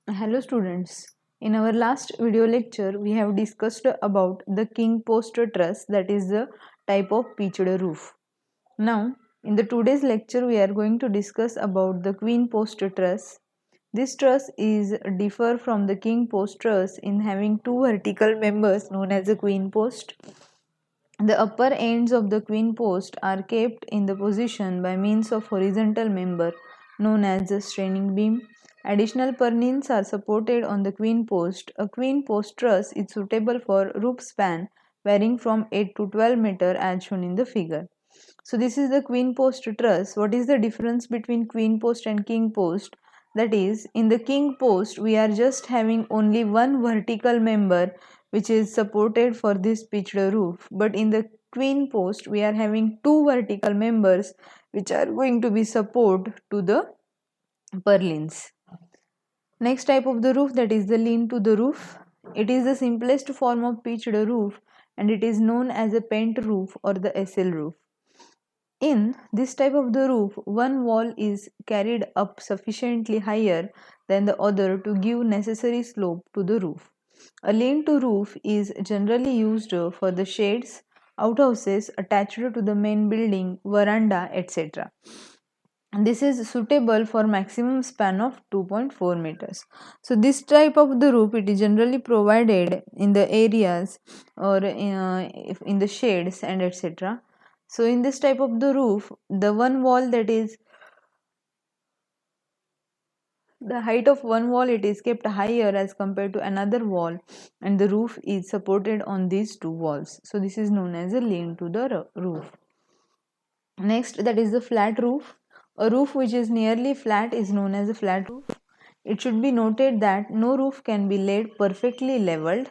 Hello students. In our last video lecture, we have discussed about the king post truss, that is the type of pitched roof. Now, in the today's lecture, we are going to discuss about the queen post truss. This truss is differ from the king post truss in having two vertical members known as the queen post. The upper ends of the queen post are kept in the position by means of horizontal member known as the straining beam. Additional purlins are supported on the queen post. A queen post truss is suitable for roof span varying from 8 to 12 meter as shown in the figure. So this is the queen post truss. What is the difference between queen post and king post? That is, in the king post we are just having only one vertical member which is supported for this pitched roof, but in the queen post we are having two vertical members which are going to be support to the purlins. Next type of the roof, that is the lean to the roof. It is the simplest form of pitched roof and it is known as a pent roof or the SL roof. In this type of the roof, one wall is carried up sufficiently higher than the other to give necessary slope to the roof. A lean-to roof is generally used for the shades, outhouses attached to the main building, veranda, etc. This is suitable for maximum span of 2.4 meters. So this type of the roof, it is generally provided in the areas or in the shades and etc. So in this type of the roof, the one wall, that is the height of one wall, it is kept higher as compared to another wall, and the roof is supported on these two walls. So this is known as a lean to the roof. Next, that is the flat roof. A roof which is nearly flat is known as a flat roof. It should be noted that no roof can be laid perfectly leveled.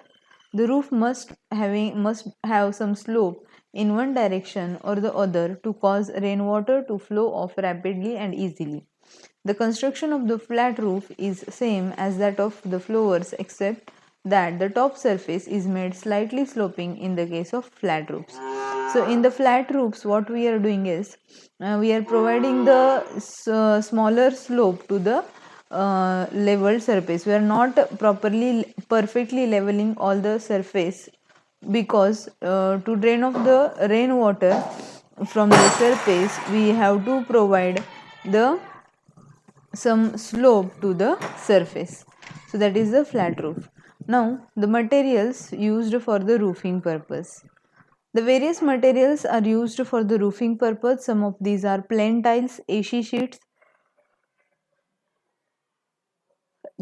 The roof must have some slope in one direction or the other to cause rainwater to flow off rapidly and easily. The construction of the flat roof is same as that of the floors, except that the top surface is made slightly sloping in the case of flat roofs. So in the flat roofs, what we are doing is we are providing the smaller slope to the leveled surface. We are not perfectly leveling all the surface, because to drain off the rainwater from the surface, we have to provide the some slope to the surface. So that is the flat roof. Now the materials used for the roofing purpose. The various materials are used for the roofing purpose. Some of these are plain tiles, AC sheets,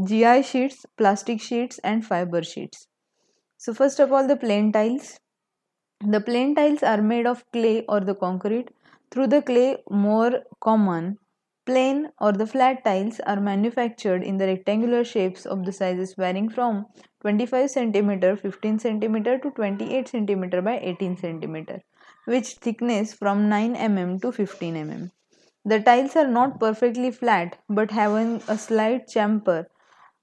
GI sheets, plastic sheets and fiber sheets. So first of all, the plain tiles. The plain tiles are made of clay or the concrete. Through the clay more common, plain or the flat tiles are manufactured in the rectangular shapes of the sizes varying from 25 cm, 15 cm to 28 cm by 18 cm, which thickness from 9 mm to 15 mm. The tiles are not perfectly flat but having a slight chamfer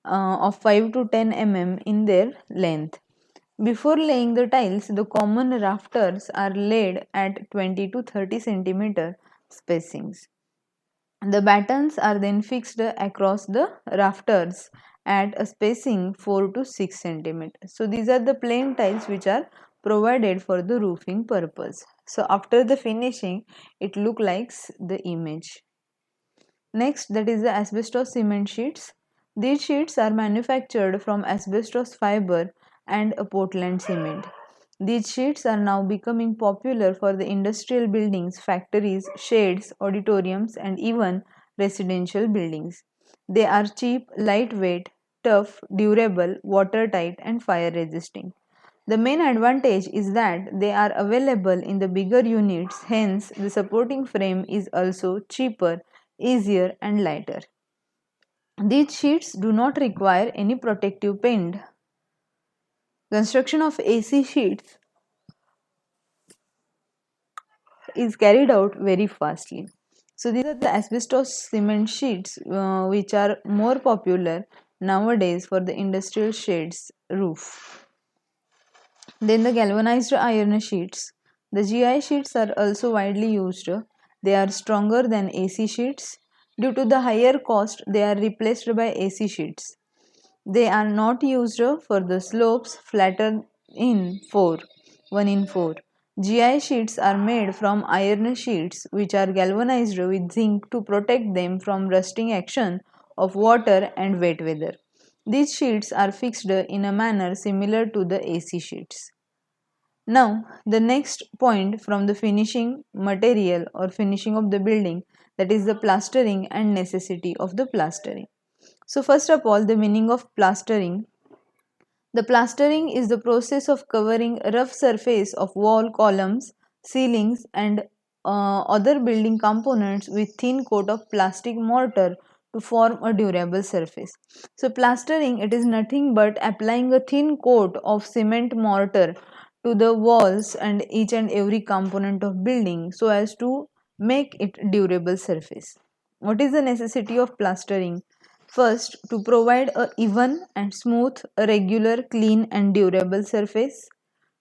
of 5 to 10 mm in their length. Before laying the tiles, the common rafters are laid at 20 to 30 cm spacings. The battens are then fixed across the rafters at a spacing 4 to 6 cm. So these are the plain tiles which are provided for the roofing purpose. So after the finishing, it look like the image. Next, that is the asbestos cement sheets. These sheets are manufactured from asbestos fiber and a Portland cement. These sheets are now becoming popular for the industrial buildings, factories, sheds, auditoriums, and even residential buildings. They are cheap, lightweight, tough, durable, watertight, and fire resisting. The main advantage is that they are available in the bigger units, hence, the supporting frame is also cheaper, easier, and lighter. These sheets do not require any protective paint. Construction of AC sheets is carried out very fastly. So these are the asbestos cement sheets which are more popular nowadays for the industrial sheds roof. Then the galvanized iron sheets. The GI sheets are also widely used. They are stronger than AC sheets. Due to the higher cost, they are replaced by AC sheets. They are not used for the slopes flatter in 4, 1 in 4. GI sheets are made from iron sheets which are galvanized with zinc to protect them from rusting action of water and wet weather. These sheets are fixed in a manner similar to the AC sheets. Now, the next point from the finishing material or finishing of the building, that is the plastering and necessity of the plastering. So, first of all, the meaning of plastering. The plastering is the process of covering a rough surface of wall, columns, ceilings, and other building components with thin coat of plastic mortar to form a durable surface. So, plastering, it is nothing but applying a thin coat of cement mortar to the walls and each and every component of building so as to make it durable surface. What is the necessity of plastering? First, to provide a even and smooth, regular, clean and durable surface,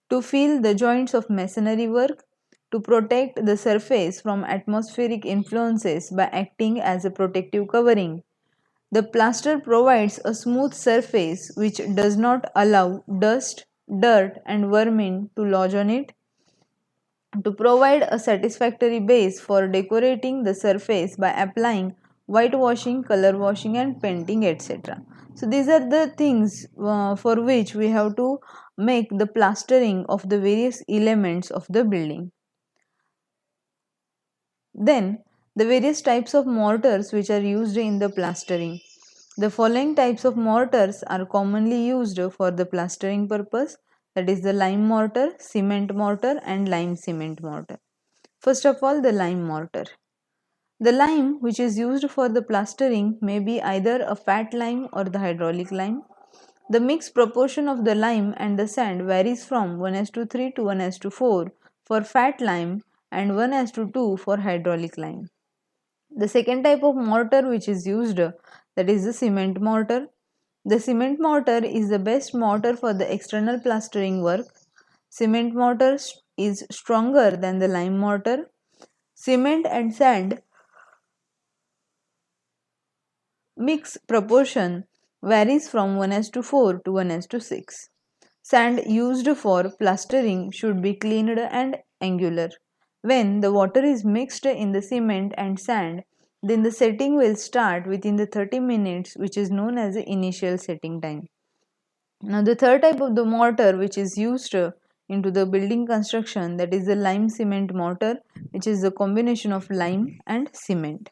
to fill the joints of masonry work, to protect the surface from atmospheric influences by acting as a protective covering. The plaster provides a smooth surface which does not allow dust, dirt and vermin to lodge on it, to provide a satisfactory base for decorating the surface by applying whitewashing, color washing and painting, etc. So these are the things for which we have to make the plastering of the various elements of the building. Then the various types of mortars which are used in the plastering. The following types of mortars are commonly used for the plastering purpose, that is the lime mortar, cement mortar and lime cement mortar. First of all, the lime mortar. The lime which is used for the plastering may be either a fat lime or the hydraulic lime. The mixed proportion of the lime and the sand varies from 1:3 to 1:4 for fat lime and 1:2 for hydraulic lime. The second type of mortar which is used, that is the cement mortar. The cement mortar is the best mortar for the external plastering work. Cement mortar is stronger than the lime mortar. Cement and sand mix proportion varies from 1:4 to 1:6. Sand used for plastering should be cleaned and angular. When the water is mixed in the cement and sand, then the setting will start within the 30 minutes, which is known as the initial setting time. Now the third type of the mortar which is used into the building construction, that is the lime cement mortar, which is the combination of lime and cement.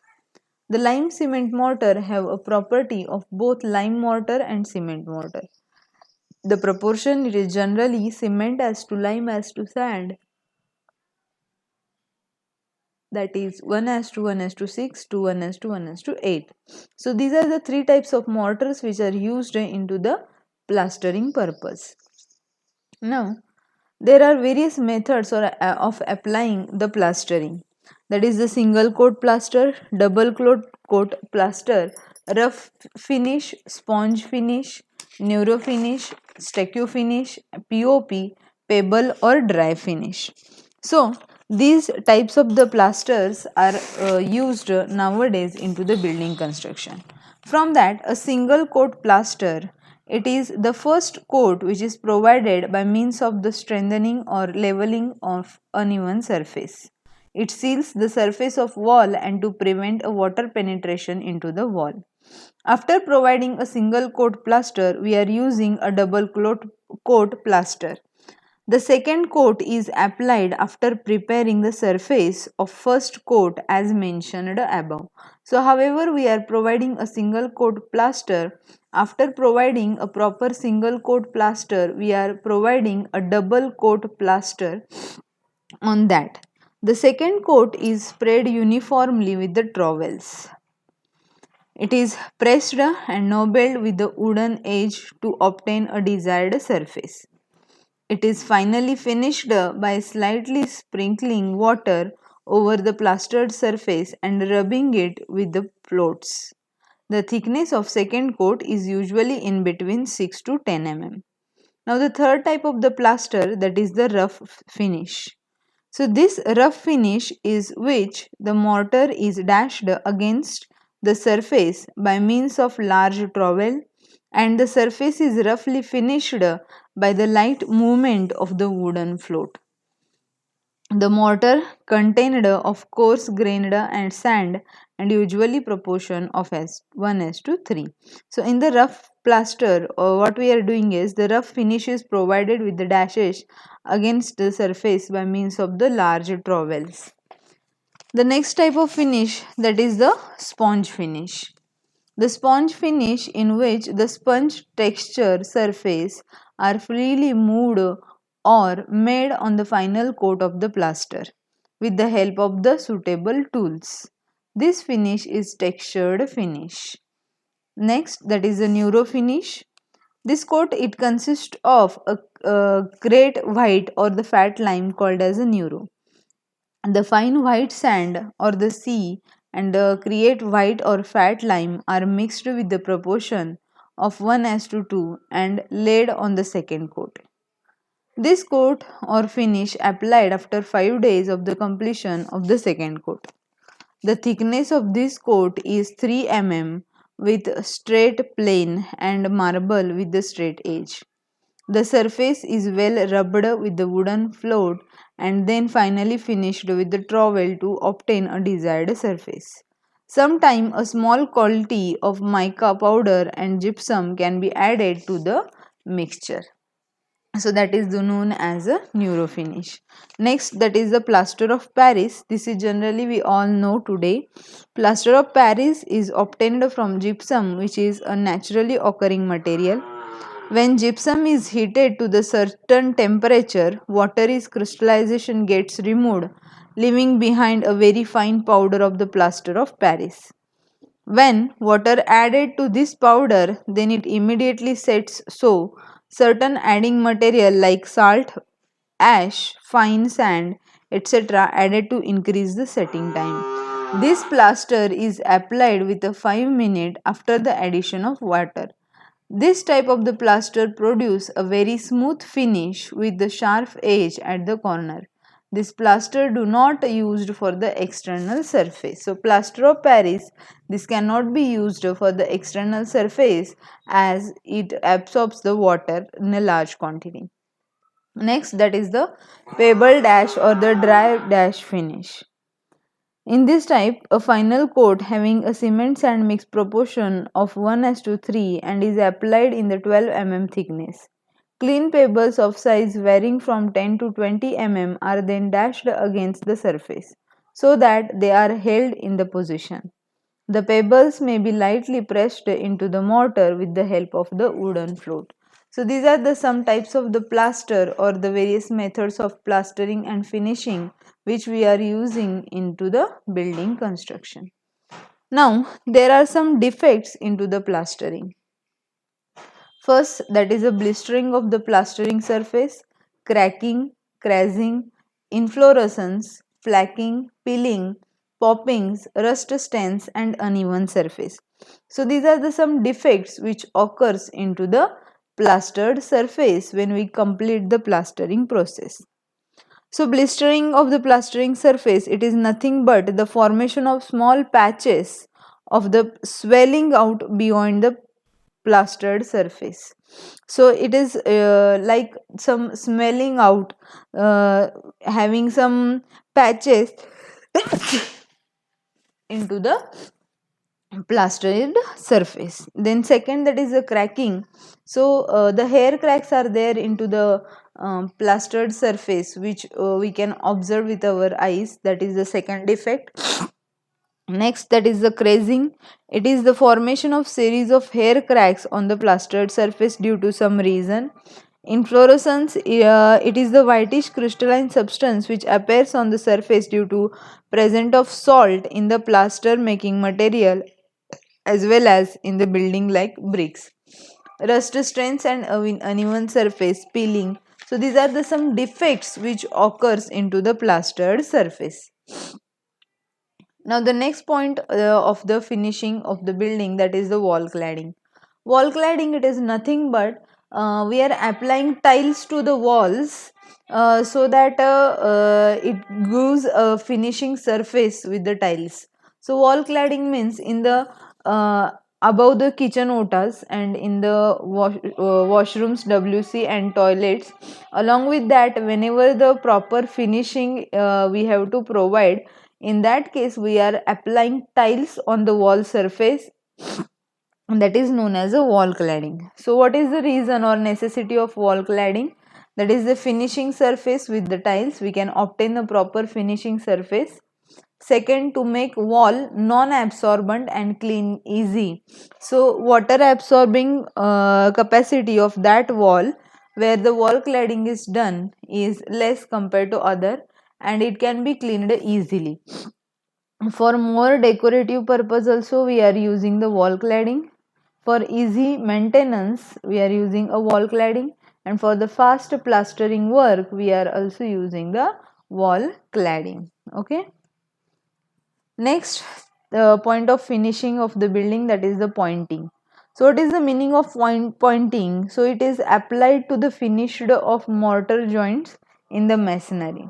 The lime cement mortar have a property of both lime mortar and cement mortar. The proportion, it is generally cement as to lime as to sand, that is 1:1:6 to 1:1:8. So these are the three types of mortars which are used into the plastering purpose. Now there are various methods of applying the plastering, that is the single coat plaster, double coat plaster, rough finish, sponge finish, neuro finish, stucco finish, POP, pebble or dry finish. So these types of the plasters are used nowadays into the building construction. From that, a single coat plaster, it is the first coat which is provided by means of the strengthening or leveling of uneven surface. It seals the surface of wall and to prevent a water penetration into the wall. After providing a single coat plaster, we are using a double coat plaster. The second coat is applied after preparing the surface of first coat as mentioned above. So however we are providing a single coat plaster, after providing a proper single coat plaster, we are providing a double coat plaster on that. The second coat is spread uniformly with the trowels. It is pressed and nobbled with the wooden edge to obtain a desired surface. It is finally finished by slightly sprinkling water over the plastered surface and rubbing it with the floats. The thickness of second coat is usually in between 6 to 10 mm. Now the third type of the plaster, that is the rough finish. So this rough finish is which the mortar is dashed against the surface by means of large trowel, and the surface is roughly finished by the light movement of the wooden float. The mortar contained of coarse grained and sand and usually proportion of 1:3. So in the rough plaster, what we are doing is the rough finish is provided with the dashes against the surface by means of the large trowels. The next type of finish, that is the sponge finish. The sponge finish, in which the sponge texture surface are freely moved or made on the final coat of the plaster with the help of the suitable tools. This finish is textured finish. Next, that is the neuro finish. This coat, it consists of a great white or the fat lime called as a neuro. The fine white sand or the sea and the create white or fat lime are mixed with the proportion of 1:2 and laid on the second coat. This coat or finish applied after 5 days of the completion of the second coat. The thickness of this coat is 3 mm with straight plane and marble with the straight edge. The surface is well rubbed with the wooden float and then finally finished with the trowel to obtain a desired surface. Sometimes a small quantity of mica powder and gypsum can be added to the mixture. So that is known as a neuro finish. Next, that is the plaster of Paris. This is generally we all know today. Plaster of Paris is obtained from gypsum, which is a naturally occurring material. When gypsum is heated to the certain temperature, water's crystallization gets removed, leaving behind a very fine powder of the plaster of Paris. When water added to this powder, then it immediately sets, so certain adding material like salt, ash, fine sand, etc. added to increase the setting time. This plaster is applied with a 5 minutes after the addition of water. This type of the plaster produce a very smooth finish with the sharp edge at the corner. This plaster do not used for the external surface. So plaster of Paris, this cannot be used for the external surface as it absorbs the water in a large quantity. Next, that is the pebble dash or the dry dash finish. In this type, a final coat having a cement sand mix proportion of 1:3 and is applied in the 12 mm thickness. Clean pebbles of size varying from 10 to 20 mm are then dashed against the surface so that they are held in the position. The pebbles may be lightly pressed into the mortar with the help of the wooden float. So these are the some types of the plaster or the various methods of plastering and finishing which we are using into the building construction. Now there are some defects into the plastering. First, that is a blistering of the plastering surface, cracking, crazzing, inflorescence, flaking, peeling, poppings, rust stains and uneven surface. So these are the some defects which occurs into the plastered surface when we complete the plastering process. So blistering of the plastering surface, it is nothing but the formation of small patches of the swelling out beyond the plastered surface. So it is like some smelling out, having some patches into the plastered surface. Then second, that is the cracking. So the hair cracks are there into the plastered surface which we can observe with our eyes. That is the second defect. Next, that is the crazing. It is the formation of series of hair cracks on the plastered surface due to some reason. Inflorescence, it is the whitish crystalline substance which appears on the surface due to presence of salt in the plaster making material as well as in the building like bricks. Rust stains and uneven surface, peeling. So these are the some defects which occurs into the plastered surface. Now the next point of the finishing of the building, that is the wall cladding. Wall cladding, it is nothing but we are applying tiles to the walls so that it gives a finishing surface with the tiles. So wall cladding means in the above the kitchen otas and in the washrooms, WC and toilets. Along with that, whenever the proper finishing we have to provide, in that case we are applying tiles on the wall surface, and that is known as a wall cladding. So what is the reason or necessity of wall cladding? That is the finishing surface with the tiles. We can obtain the proper finishing surface. Second, to make wall non-absorbent and clean easy. So water absorbing capacity of that wall where the wall cladding is done is less compared to other, and it can be cleaned easily. For more decorative purpose also we are using the wall cladding. For easy maintenance we are using a wall cladding, and for the fast plastering work we are also using the wall cladding. Okay. Next, the point of finishing of the building, that is the pointing. So what is the meaning of pointing? So it is applied to the finished of mortar joints in the masonry.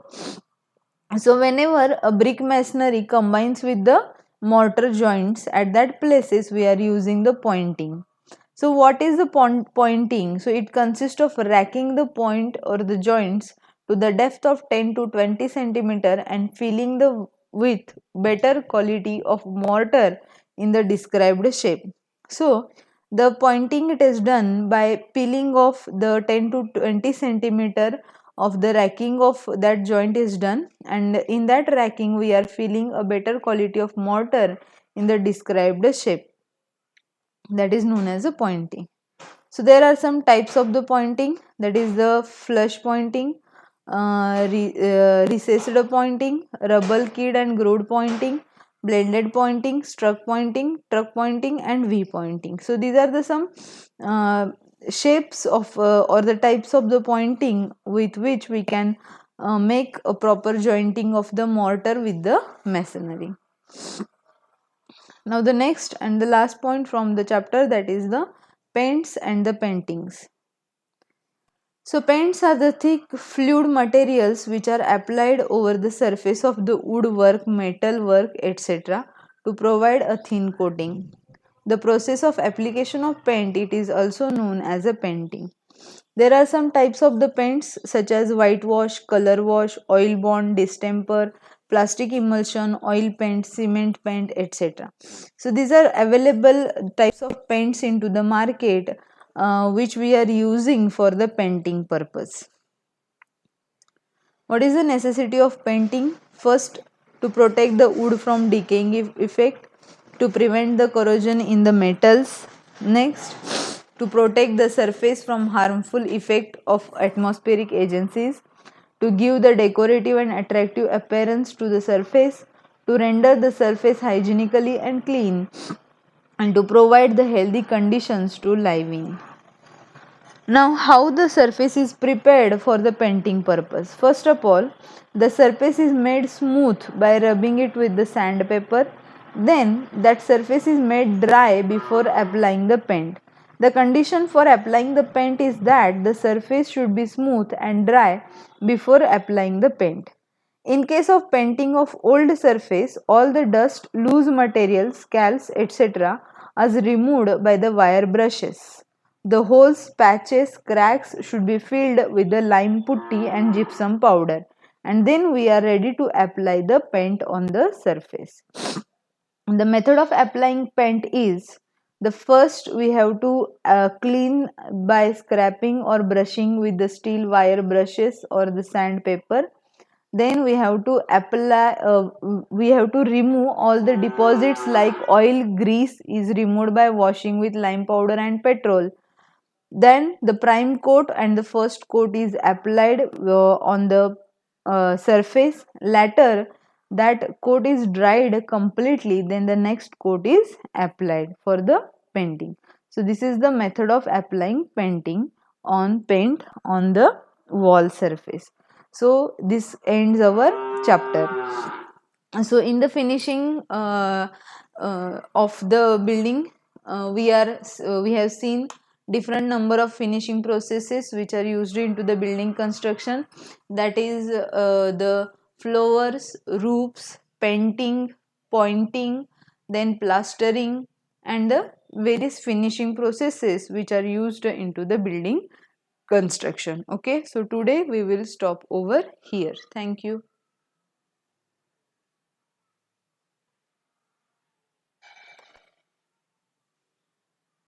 So whenever a brick masonry combines with the mortar joints, at that places we are using the pointing. So what is the pointing? So it consists of racking the point or the joints to the depth of 10 to 20 centimeter and filling the with better quality of mortar in the described shape. So the pointing, it is done by peeling off the 10 to 20 centimeter of the racking of that joint is done, and in that racking we are filling a better quality of mortar in the described shape, that is known as a pointing. So there are some types of the pointing, that is the flush pointing, recessed pointing, rubble keyed and grooved pointing, blended pointing, struck pointing, truck pointing and V pointing. So these are the some shapes of or the types of the pointing with which we can make a proper jointing of the mortar with the masonry. Now the next and the last point from the chapter, that is the paints and the paintings. So paints are the thick fluid materials which are applied over the surface of the woodwork, metal work, etc. to provide a thin coating. The process of application of paint, it is also known as a painting. There are some types of the paints such as whitewash, color wash, oil bond, distemper, plastic emulsion, oil paint, cement paint, etc. So these are available types of paints into the market which we are using for the painting purpose. What is the necessity of painting? First, to protect the wood from decaying effect, to prevent the corrosion in the metals. Next, to protect the surface from harmful effect of atmospheric agencies, to give the decorative and attractive appearance to the surface, to render the surface hygienically and clean, and to provide the healthy conditions to live in. Now, how the surface is prepared for the painting purpose? First of all, the surface is made smooth by rubbing it with the sandpaper. Then that surface is made dry before applying the paint. The condition for applying the paint is that the surface should be smooth and dry before applying the paint. In case of painting of old surface, all the dust, loose material, scalds, etc. are removed by the wire brushes. The holes, patches, cracks should be filled with the lime putty and gypsum powder, and then we are ready to apply the paint on the surface. The method of applying paint is, the first we have to clean by scraping or brushing with the steel wire brushes or the sandpaper. Then we have to apply we have to remove all the deposits like oil, grease is removed by washing with lime powder and petrol. Then the prime coat and the first coat is applied on the surface. Later that coat is dried completely, then the next coat is applied for the painting. So this is the method of applying painting on paint on the wall surface. So this ends our chapter. So in the finishing of the building, we have seen different number of finishing processes which are used into the building construction, that is the floors, roofs, painting, pointing, then plastering and the various finishing processes which are used into the building construction. Okay, so today we will stop over here. Thank you.